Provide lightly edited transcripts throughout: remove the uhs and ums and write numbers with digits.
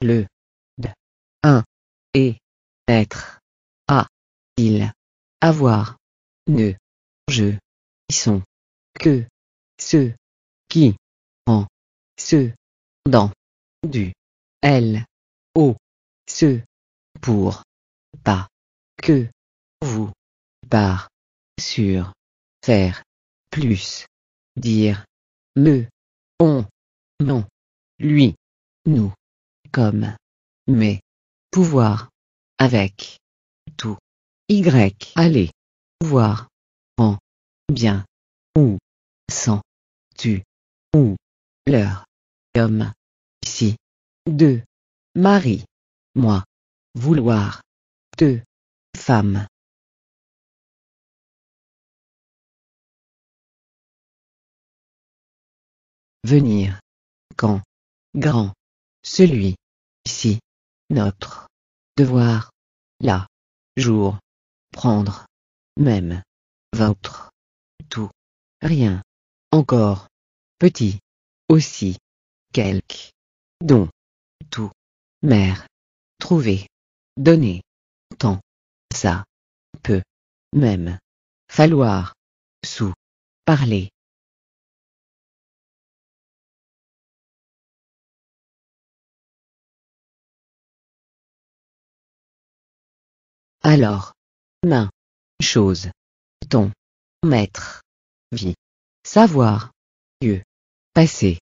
le, de, un, et, être, a, il, avoir, ne, je, sont, que, ce, qui, en, ce, dans, du, elle, au, ce, pour, pas, que, vous, par, sur, faire, plus, dire, me, on, non, lui, nous, comme, mais, pouvoir, avec, tout, y, aller, voir, en, bien, ou, sans, tu, ou, leur, homme, si, deux, mari, moi, vouloir, deux, femme. Venir, quand, grand, celui, si, notre, devoir, là, jour, prendre, même, votre, tout, rien, encore, petit, aussi, quelque, dont, tout, mère, trouver, donner, tant, ça, peu, même, falloir, sous, parler. Alors, main, chose, ton, maître, vie, savoir, lieu, passé,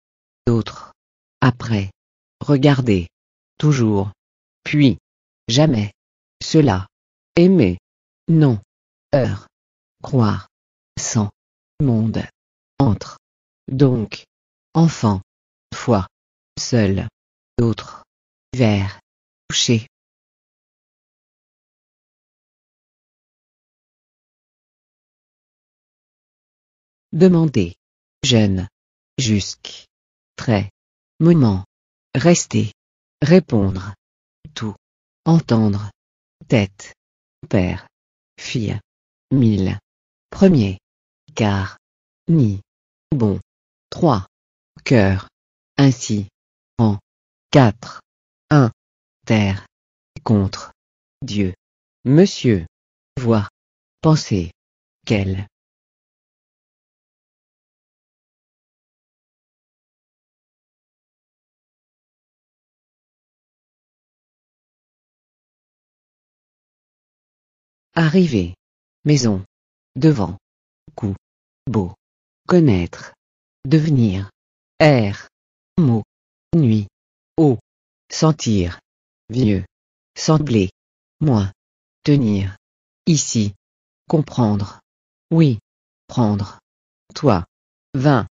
d'autres, après, regarder, toujours, puis, jamais, cela, aimer, non, heure, croire, sans, monde, entre, donc, enfant, foi, seul, d'autres, vers, toucher. Demander, jeune, jusque, très, moment, rester, répondre, tout, entendre, tête, père, fille, mille, premier, quart, ni, bon, trois, cœur, ainsi, en, quatre, un, terre, contre, Dieu, monsieur, voir, penser, quel. Arriver, maison, devant, coup, beau, connaître, devenir, air, mot, nuit, eau, sentir, vieux, sembler, moins, tenir, ici, comprendre, oui, prendre, toi, vin,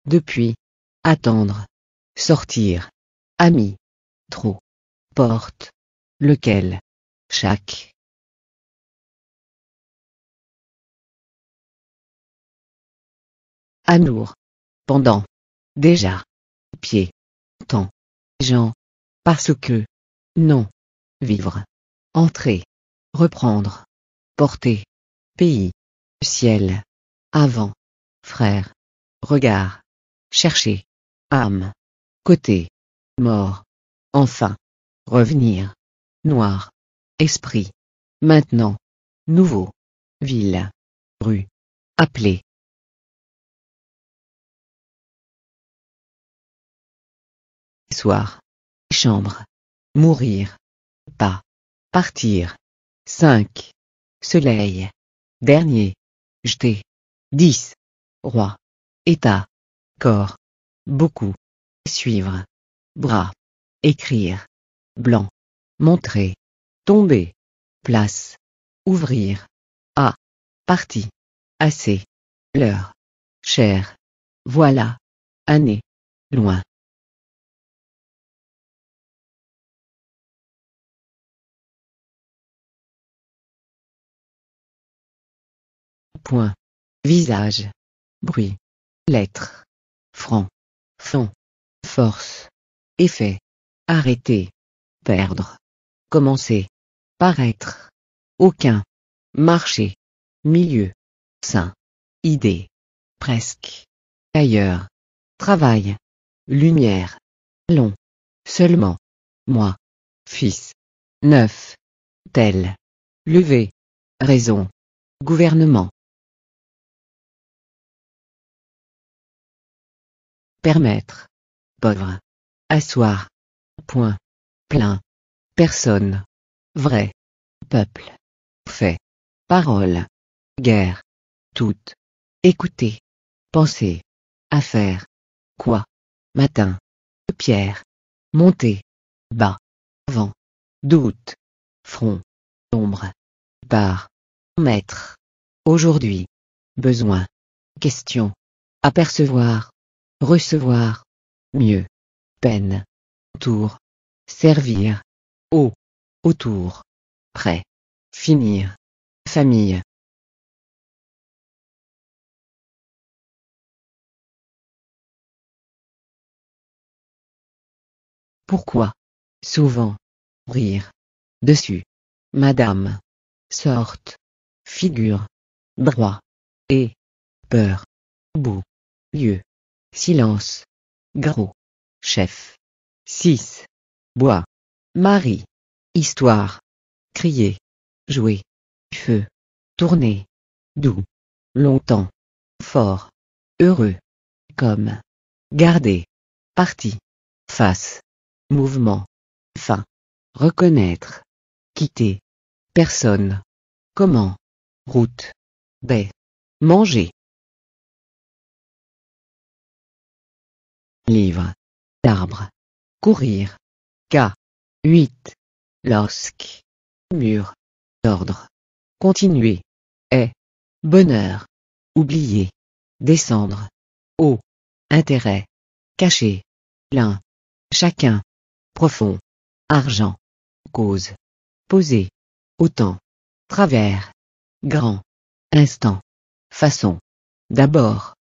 depuis, attendre, sortir, ami, trop, porte, lequel, chaque. Amour, pendant, déjà, pied, temps, gens, parce que, non, vivre, entrer, reprendre, porter, pays, ciel, avant, frère, regard, chercher, âme, côté, mort, enfin, revenir, noir, esprit, maintenant, nouveau, ville, rue, appeler. Soir, chambre, mourir, pas, partir, 5, soleil, dernier, jeter, 10, roi, état, corps, beaucoup, suivre, bras, écrire, blanc, montrer, tomber, place, ouvrir, à, partie, assez, l'heure, cher, voilà, année, loin. Point. Visage. Bruit. Lettre. Franc. Fond. Force. Effet. Arrêter. Perdre. Commencer. Paraître. Aucun. Marcher. Milieu. Saint. Idée. Presque. Ailleurs. Travail. Lumière. Long. Seulement. moi, fils, neuf, tel, lever, raison, gouvernement. Permettre, pauvre, asseoir, point, plein, personne, vrai, peuple, fait, parole, guerre, toute, écouter, penser, affaire, quoi, matin, pierre, monter, bas, vent, doute, front, ombre, part, maître, aujourd'hui, besoin, question, apercevoir, recevoir, mieux, peine, tour, servir, au, autour, prêt, finir, famille. Pourquoi, souvent, rire, dessus, madame, sorte, figure, droit, et, peur, bout, lieu, silence, gros, chef, 6, bois, mari, histoire, crier, jouer, feu, tourner, doux, longtemps, fort, heureux, comme, garder, parti, face, mouvement, fin, reconnaître, quitter, personne, comment, route, baie, manger. Livre, arbre, courir, K, 8, lorsque, mur, ordre, continuer, est, bonheur, oublier, descendre, haut, intérêt, caché, l'un, chacun, profond, argent, cause, poser, autant, travers, grand, instant, façon, d'abord,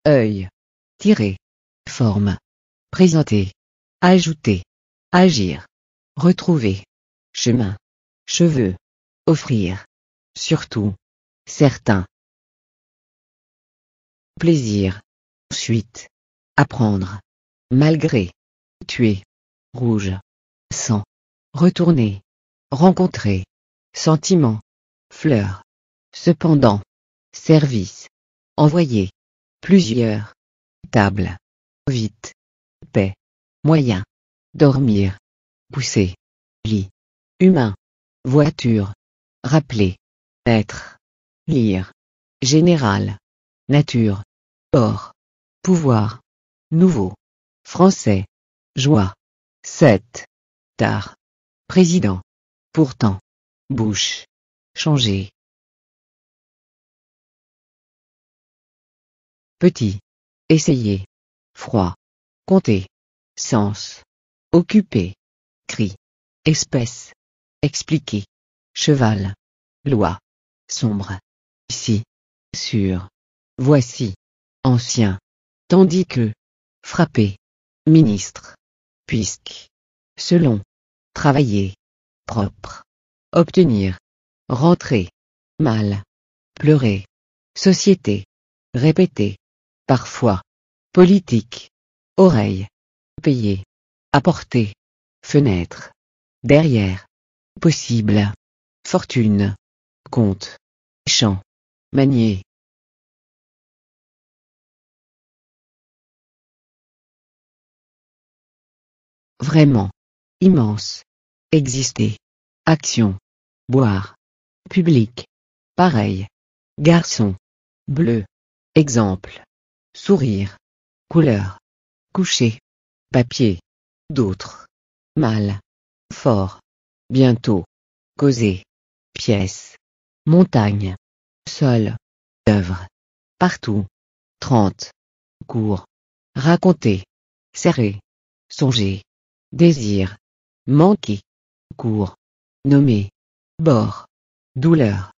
œil, tirer, forme, présenter, ajouter, agir, retrouver, chemin, cheveux, offrir, surtout, certain, plaisir, suite, apprendre, malgré, tuer, rouge, sang, retourner, rencontrer, sentiment, fleur, cependant, service, envoyer, plusieurs, table, vite, paix, moyen, dormir, pousser, lit, humain, voiture, rappeler, être, lire, général, nature, or, pouvoir, nouveau, français, joie, 7, tard, président, pourtant, bouche, changer, petit, essayer, froid, compter, sens, occuper, cri, espèce, expliquer, cheval, loi, sombre, ici, sur, voici, ancien, tandis que, frapper, ministre, puisque, selon, travailler, propre, obtenir, rentrer, mal, pleurer, société, répéter, parfois, politique, oreille, payer, apporter, fenêtre, derrière, possible, fortune, compte, champ, manier. Vraiment, immense, exister, action, boire, public, pareil, garçon, bleu, exemple, sourire, couleur, coucher, papier, d'autres, mal, fort, bientôt, causer, pièce, montagne, sol, œuvre, partout, 30, cours, raconter, serrer, songer, désir, manquer, cours, nommer, bord, douleur,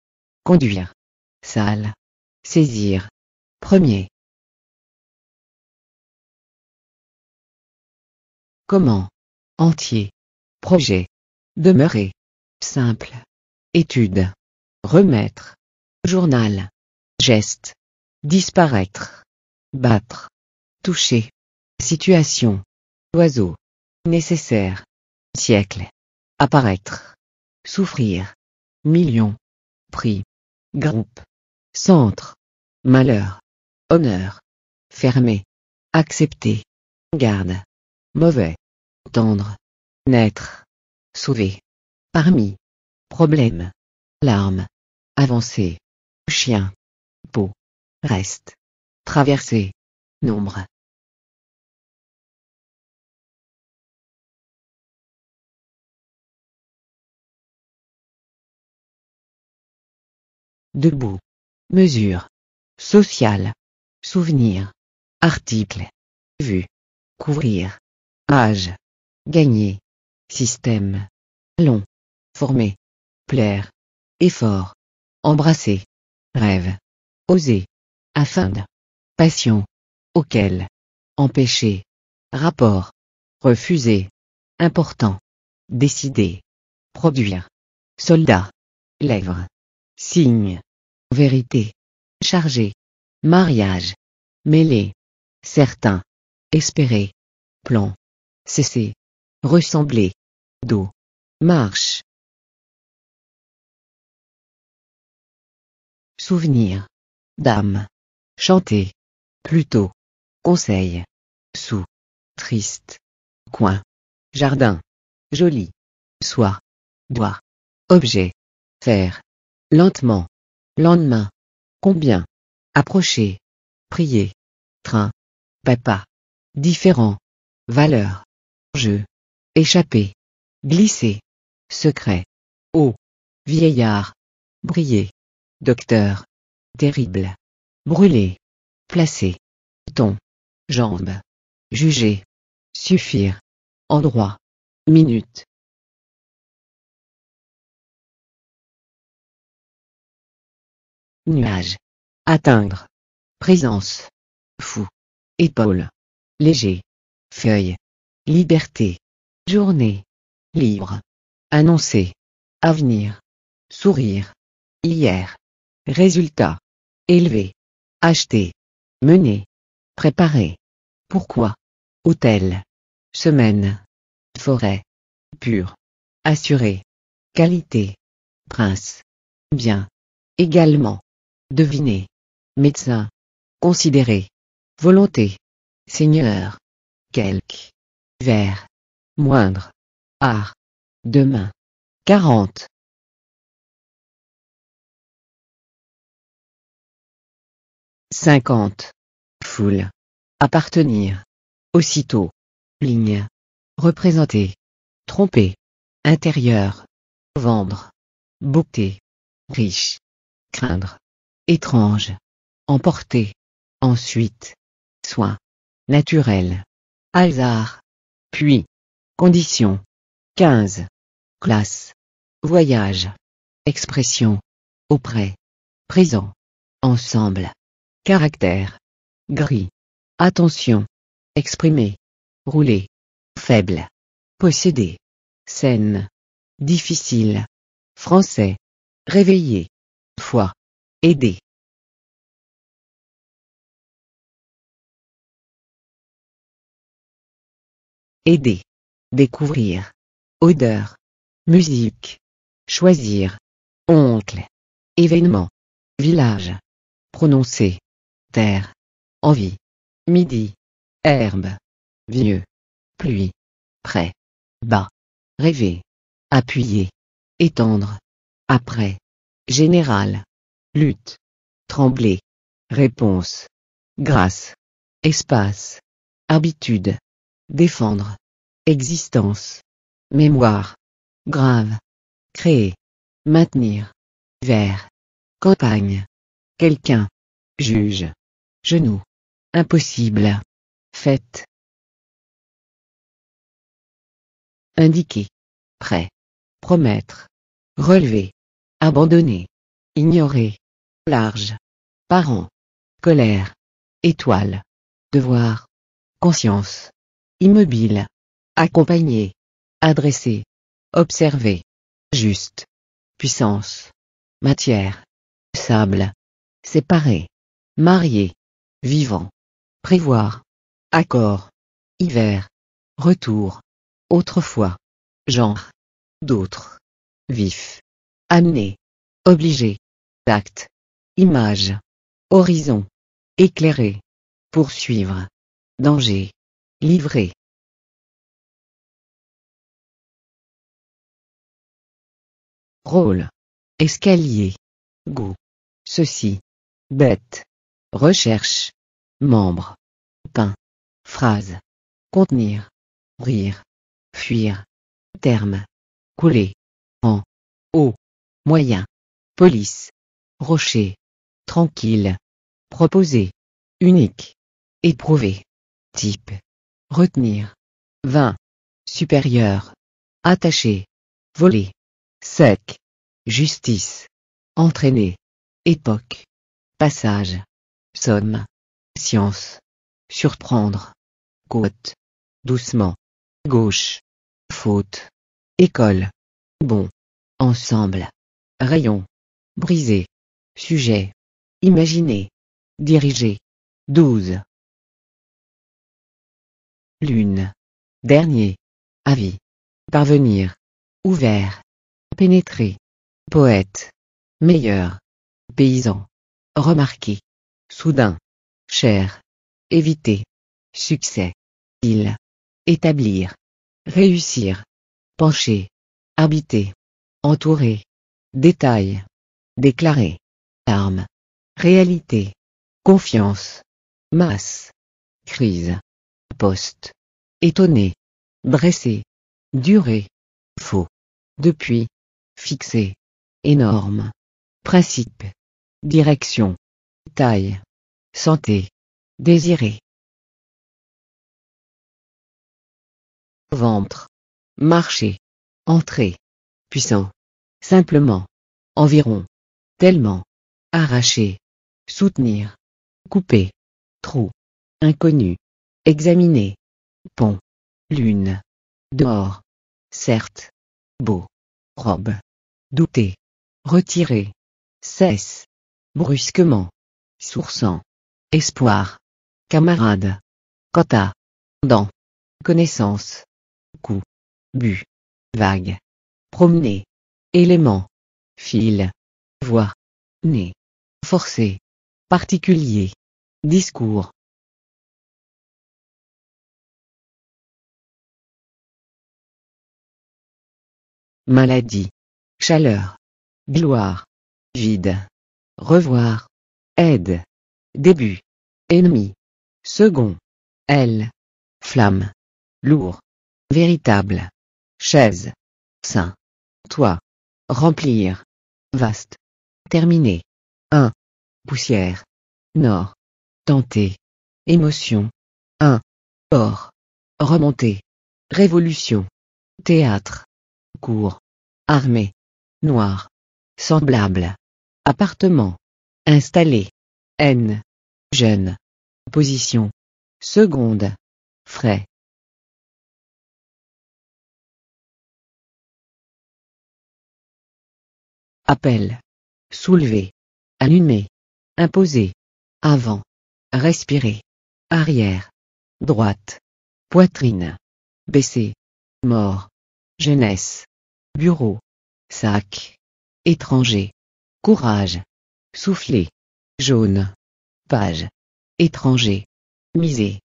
conduire, salle, saisir, premier. Comment, entier, projet, demeurer, simple, étude, remettre, journal, geste, disparaître, battre, toucher, situation, oiseau, nécessaire, siècle, apparaître, souffrir, million, prix, groupe, centre, malheur, honneur, fermé, accepter, garde, mauvais, tendre, naître, sauver, parmi, problème, larme, avancer, chien, peau, reste, traverser, nombre. Debout, mesure, social, souvenir, article, vue, couvrir, âge, gagner, système, long, former, plaire, effort, embrasser, rêve, oser, afin de, passion, auquel, empêcher, rapport, refuser, important, décider, produire, soldat, lèvres, signe, vérité, chargé, mariage, mêlé, certain, espérer, plan, cesser, ressembler, dos, marche, souvenir, dame, chanter, plutôt, conseil, sous, triste, coin, jardin, joli, soie, doigt, objet, faire, lentement, lendemain, combien, approcher, prier, train, papa, différent, valeur, jeu, échapper, glisser, secret, eau, vieillard, briller, docteur, terrible, brûler, placer, ton, jambe, juger, suffire, endroit, minute. Nuage, atteindre, présence, fou, épaule, léger, feuille, liberté, journée, libre, annoncer, avenir, sourire, hier, résultat, élevé, acheter, mener, préparer, pourquoi, hôtel, semaine, forêt, pur, assurer, qualité, prince, bien, également, deviner, médecin, considérer, volonté, seigneur, quelque, vers, moindre, art, demain, 40. Cinquante. Foule. Appartenir. Aussitôt. Ligne. Représenter. Tromper. Intérieur. Vendre. Beauté. Riche. Craindre. Étrange. Emporter. Ensuite. Soin. Naturel. Hasard. Puis. Condition. 15. Classe. Voyage. Expression. Auprès. Présent. Ensemble. Caractère. Gris. Attention. Exprimer. Rouler. Faible. Posséder. Scène. Difficile. Français. Réveiller. Foi. Aider. Aider. Découvrir. Odeur. Musique. Choisir. Oncle. Événement. Village. Prononcer. Terre. Envie. Midi. Herbe. Vieux. Pluie. Près. Bas. Rêver. Appuyer. Étendre. Après. Général. Lutte. Trembler. Réponse. Grâce. Espace. Habitude. Défendre. Existence. Mémoire. Grave. Créer. Maintenir. Vers. Campagne. Quelqu'un. Juge. Genou. Impossible. Fait. Indiquer. Prêt. Promettre. Relever. Abandonner. Ignorer. Large. Parent. Colère. Étoile. Devoir. Conscience. Immobile. Accompagner. Adresser. Observer. Juste. Puissance. Matière. Sable. Séparer. Marier. Vivant. Prévoir. Accord. Hiver. Retour. Autrefois. genre, d'autres, vif, amener, obligé, acte, image, horizon, éclairer, poursuivre, danger, livrer. Rôle, escalier, goût, ceci, bête, recherche, membre, pain, phrase, contenir, rire, fuir, terme, couler, en, haut, moyen, police, rocher, tranquille, proposer, unique, éprouver, type, retenir, vin, supérieur, attaché, voler, sec, justice, entraîner, époque, passage, somme, science, surprendre, côte, doucement, gauche, faute, école, bon, ensemble, rayon, briser, sujet, imaginer, diriger, 12. Lune, dernier, avis, parvenir, ouvert, pénétrer, poète, meilleur, paysan, remarquer, soudain, cher, éviter, succès, île, établir, réussir, pencher, habiter, entourer, détail, déclarer, arme, réalité, confiance, masse, crise, poste, étonné, dressé, durée, faux, depuis, fixé, énorme, principe, direction, taille, santé, désiré. Ventre, marcher, entrer, puissant, simplement, environ, tellement, arracher, soutenir, couper, trou, inconnu, examiner, pont, lune, dehors, certes, beau, robe, douter, retirer, cesse, brusquement, sourçant, espoir, camarade, quota, dent, connaissance, coup, but, vague, promener, élément, fil, voix, nez, forcé, particulier, discours. Maladie, chaleur, gloire, vide, revoir, aide, début, ennemi, second, aile, flamme, lourd, véritable, chaise, sein, toit, remplir, vaste, terminé, 1, poussière, nord, tenter, émotion, 1, or, remonter, révolution, théâtre, cours, armée, noir, semblable, appartement, installé, haine, jeune, position, seconde, frais. Appel, soulever, allumer, imposer, avant, respirer, arrière, droite, poitrine, baisser, mort, jeunesse, bureau, sac, étranger, courage, souffler, jaune, page, étranger, miser,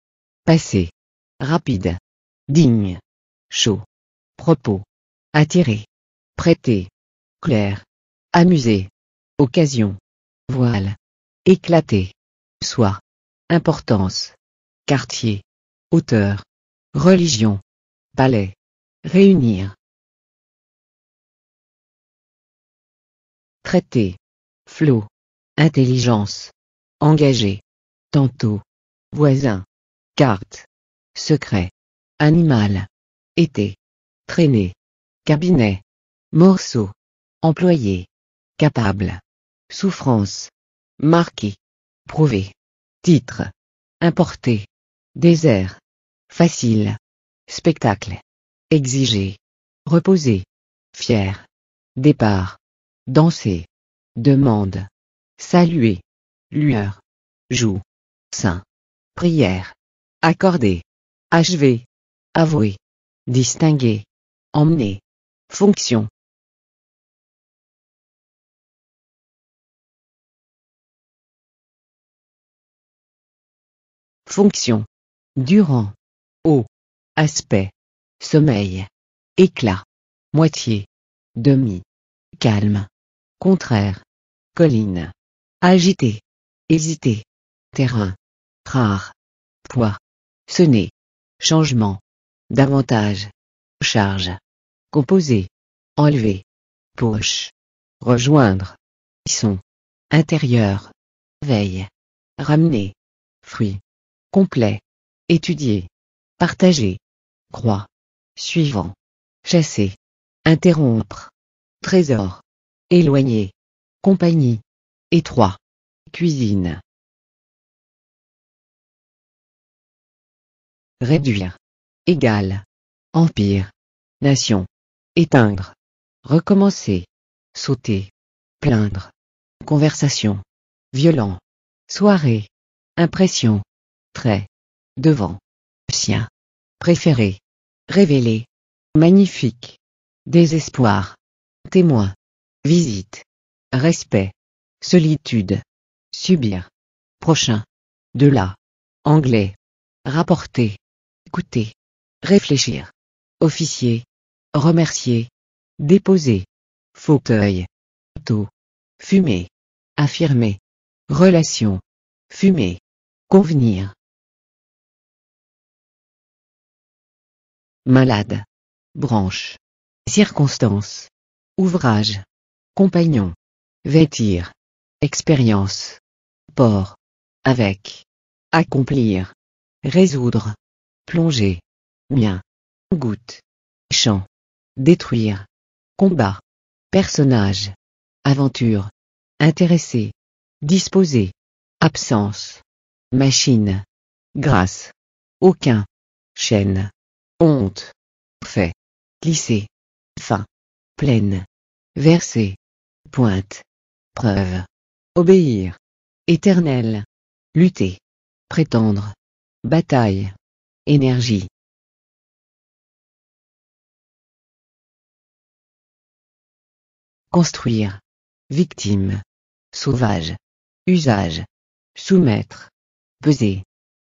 passer, rapide, digne, chaud, propos, attirer, prêter, clair, amuser, occasion, voile, éclater, soi, importance, quartier, hauteur, religion, palais, réunir. Traiter, flot, intelligence, engagé, tantôt, voisin, carte, secret, animal, été, traîner, cabinet, morceau, employé, capable, souffrance, marqué, prouvé, titre, importé, désert, facile, spectacle, exiger, reposer, fier, départ, danser, demande, saluer, lueur, joue, saint, prière, accorder, achever, avouer, distinguer, emmener. Fonction. Fonction. Durant. Eau. Aspect. Sommeil. Éclat. Moitié. Demi. Calme. Contraire. Colline. Agité. Hésiter. Terrain. Rare. Poids. Sonner. Changement. Davantage. Charge. Composer. Enlever. Poche. Rejoindre. Son. Intérieur. Veille. Ramener. Fruit. Complet. Étudier. Partager. Croix. Suivant. Chasser. Interrompre. Trésor. Éloigner. Compagnie. Étroit. Cuisine. Réduire. Égal. Empire. Nation. Éteindre. Recommencer. Sauter. Plaindre. Conversation. Violent. Soirée. Impression. Trait. Devant. Sien. Préféré. Révélé. Magnifique. Désespoir. Témoin. Visite. Respect. Solitude. Subir. Prochain. De là. Anglais. Rapporter. Écouter. Réfléchir. Officier. Remercier. Déposer. Fauteuil. Taux. Fumer. Affirmer. Relation. Fumer. Convenir. Malade. Branche. Circonstance. Ouvrage. Compagnon. Vêtir. Expérience. Port. Avec. Accomplir. Résoudre. Plonger. Mien. Goutte. Champ. Détruire. Combat. Personnage. Aventure. Intéresser. Disposer. Absence. Machine. Grâce. Aucun. Chaîne. Honte. Fait. Glisser. Fin. Pleine. Verser. Pointe. Preuve. Obéir. Éternel. Lutter. Prétendre. Bataille. Énergie. Construire. Victime. Sauvage. Usage. Soumettre. Peser.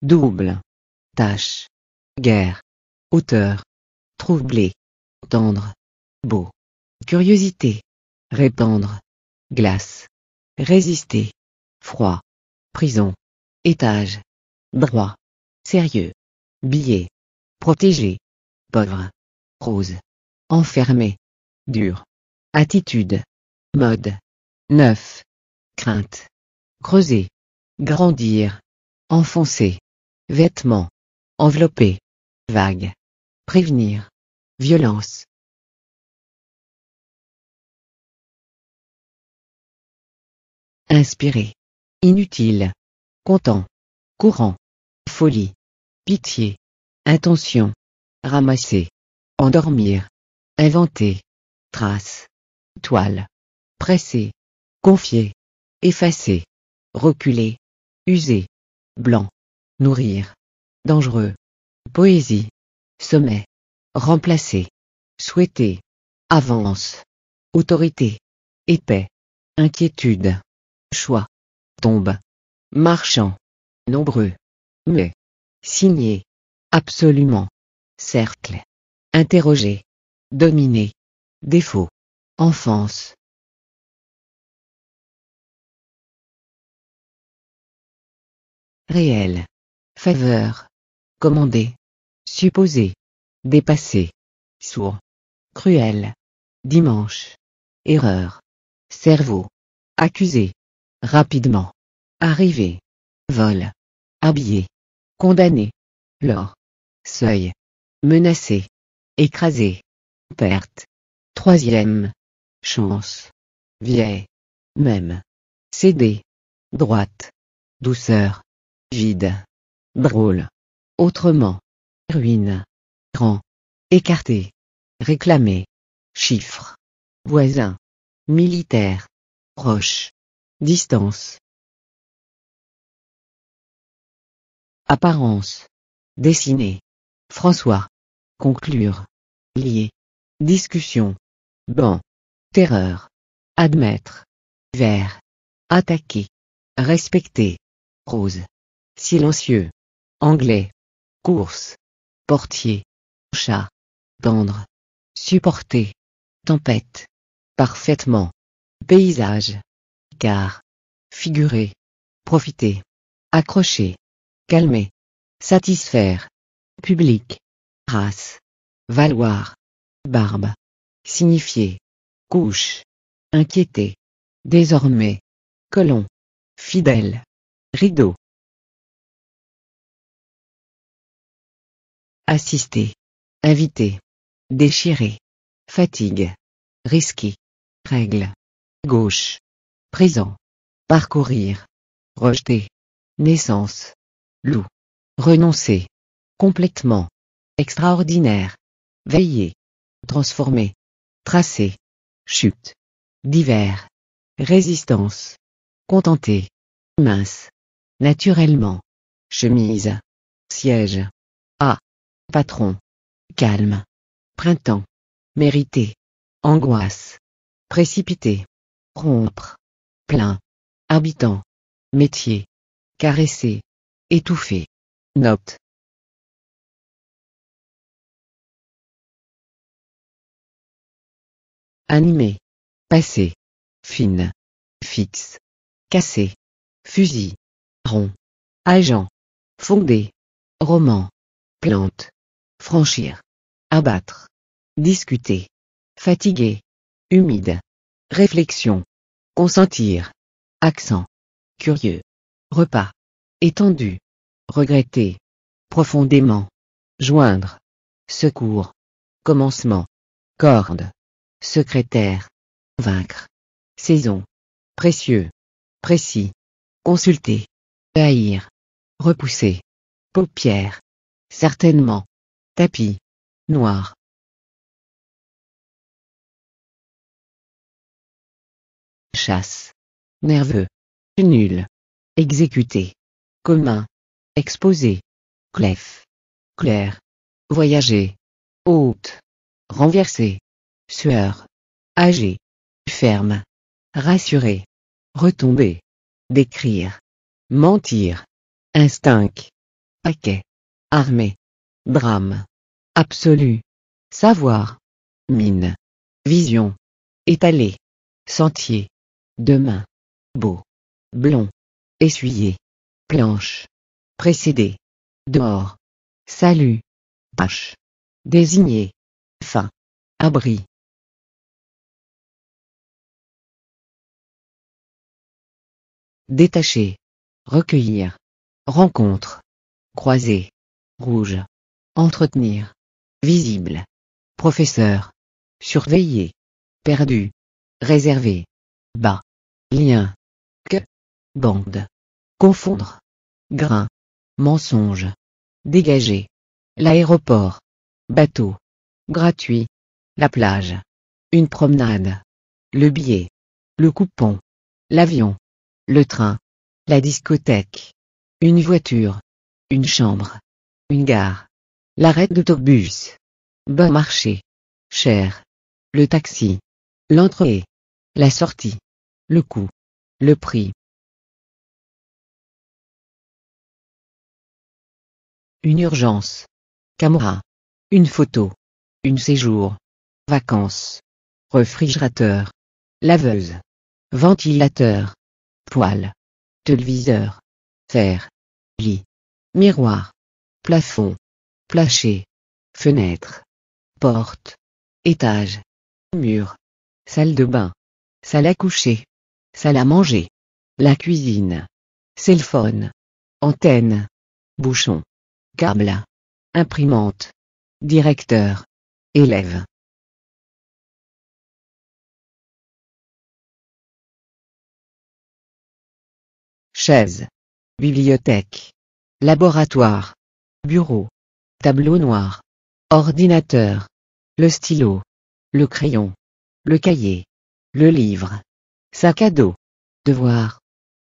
Double. Tâche. Guerre. Auteur. Troubler. Tendre. Beau. Curiosité. Répandre. Glace. Résister. Froid. Prison. Étage. Droit. Sérieux. Billet. Protégé. Pauvre. Rose. Enfermé. Dur. Attitude. Mode. Neuf. Crainte. Creuser. Grandir. Enfoncer. Vêtements. Envelopper. Vague. Prévenir. Violence. Inspirer. Inutile. Content. Courant. Folie. Pitié. Intention. Ramasser. Endormir. Inventer. Trace. Toile. Presser. Confier. Effacer. Reculer. User. Blanc. Nourrir. Dangereux. Poésie. Sommet. Remplacer. Souhaiter. Avance. Autorité. Épais. Inquiétude. Choix. Tombe. Marchand. Nombreux. Mais. Signer. Absolument. Cercle. Interroger. Dominer. Défaut. Enfance. Réel. Faveur. Commander. Supposer. Dépasser. Sourd. Cruel. Dimanche. Erreur. Cerveau. Accuser. Rapidement. Arriver. Vol. Habiller. Condamner. L'or. Seuil. Menacer. Écraser. Perte. Troisième. Chance. Vieille. Même. Céder. Droite. Douceur. Vide. Drôle. Autrement. Ruine. Grand. Écarté. Réclamer. Chiffre. Voisin. Militaire. Proche. Distance. Apparence. Dessiner. François. Conclure. Lier. discussion, banc, terreur, admettre, vert, attaquer, respecter, rose, silencieux, anglais, course, portier, chat, pendre, supporter, tempête, parfaitement, paysage, car, figurer, profiter, accrocher, calmer, satisfaire, public, race, valoir, barbe, signifier, couche, inquiéter, désormais, colon, fidèle, rideau. Assister, inviter, déchirer, fatigue, risquer, règle, gauche, présent, parcourir, rejeter, naissance, loup, renoncer, complètement, extraordinaire, veiller, transformer, tracer, chute, divers, résistance, contenter, mince, naturellement, chemise, siège, patron, calme, printemps, mérité, angoisse, précipité, rompre, plein, habitant, métier, caresser, étouffer, note. Animé, passé, fine, fixe, cassé, fusil, rond, agent, fondé, roman, plante, franchir, abattre, discuter, fatigué, humide, réflexion, consentir, accent, curieux, repas, étendu, regretter, profondément, joindre, secours, commencement, corde, secrétaire, vaincre, saison, précieux, précis, consulter, haïr, repousser, paupières, certainement, tapis, noir. Chasse, nerveux, nul, exécuter, commun, exposé, clef, clair, voyager, haute, renverser, sueur, âgé, ferme, rassurer, retomber, décrire, mentir, instinct, paquet, armée, drame, absolu, savoir, mine, vision, étalé, sentier, demain, beau, blond, essuyer, planche, précédé, dehors, salut, tâche, désigné, fin, abri. Détacher, recueillir, rencontre, croiser, rouge, entretenir, visible, professeur, surveiller, perdu, réservé, bas, lien, que, bande, confondre, grain, mensonge, dégager, l'aéroport, bateau, gratuit, la plage, une promenade, le billet, le coupon, l'avion, le train, la discothèque, une voiture, une chambre, une gare, l'arrêt d'autobus, bon marché, cher, le taxi, l'entrée, la sortie, le coût, le prix. Une urgence, caméra, une photo, une séjour, vacances, réfrigérateur, laveuse, ventilateur, poêle, téléviseur, fer, lit, miroir, plafond, plancher, fenêtre, porte, étage, mur, salle de bain, salle à coucher, salle à manger, la cuisine, cellphone, antenne, bouchon, câble, imprimante, directeur, élève. Chaise, bibliothèque, laboratoire, bureau, tableau noir, ordinateur, le stylo, le crayon, le cahier, le livre, sac à dos, devoir,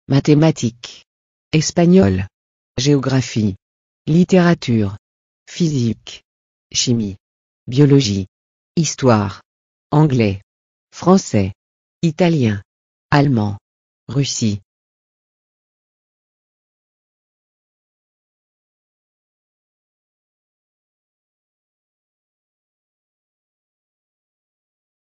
mathématiques, espagnol, géographie, littérature, physique, chimie, biologie, Histoire. Anglais. Français. Italien. Allemand. Russie.